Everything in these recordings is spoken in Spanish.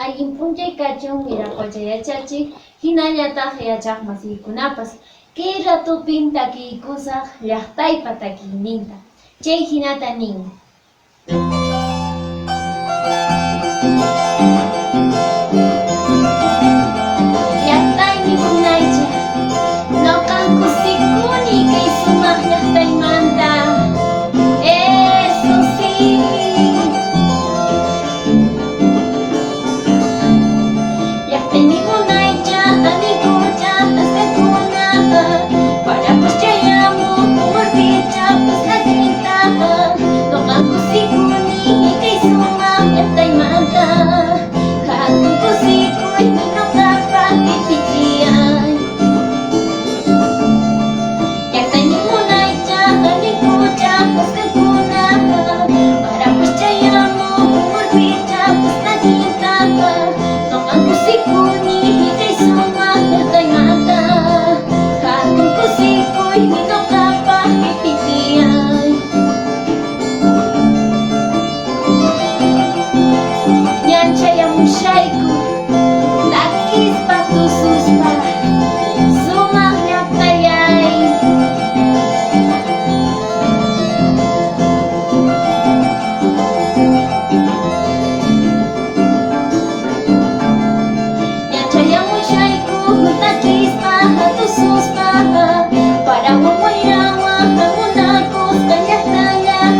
allin p'unchay kachun Wiraqucha yachachik hinallataq yachaq masiykunapas kay ratupin takiykusaq llaqtaypa takiyninta chay hinata nin llaqtaymi munaycha noqan kusikuni kay sumaq llaqtaymanta eso sí llaqtaymi munaycha amigucha hasta para pues chayamun umurpicha pues nakinta noqan kusikuni kay sumaq llaqtaymanta hatun kusikuy noqapa pipitiay llaqtaymi munaycha amigucha hasta para pues chayamun umurpicha pues nakinta noqan kusikuni kay sumaq llaqtaymanta hatun kusikuy noqapa pipitiay ñanchayamushayku takispa tususpa sumaq llaqtayay ñanchayamushayku takispa tususpa para wawayrawan hamunaqusqa llaqtayay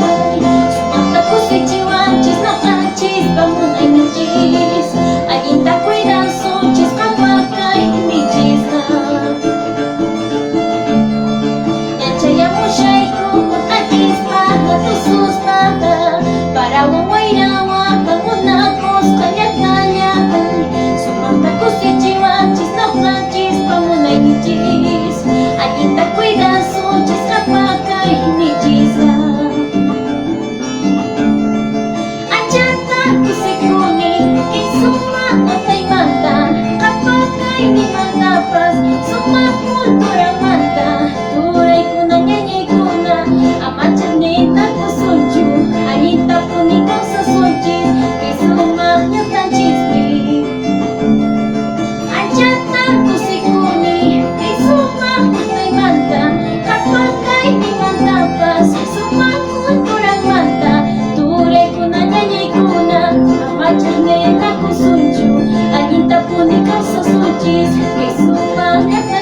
sumaqta kusichiwanchis noqanchis pamunayninchis allinta cuidansunchis qhapaqayninchista ñanchayamushayku takispa tususpa para wawayrawan hamunaqusqa llaqtayay sumaqta kusichiwanchis noqanchis pamunayninchis allinta cuidansunchis qhapaqayninchista achata kusikuni kay sumaq llaqtaymanta qhapaqaynimantapas sumaq kulturamanta turaykuna ñañaykuna amachanita kusunchu allinta puni kawsasunchis kay sumaq llaqtanchispi achata kusikuni kay sumaq llaqtaymanta qhapaqaynimantapas sumaq kulturamanta turaykuna ñañaykuna amachaneta kusunchu allinta puni kawsasunchis kay sumaq llaqtanchispi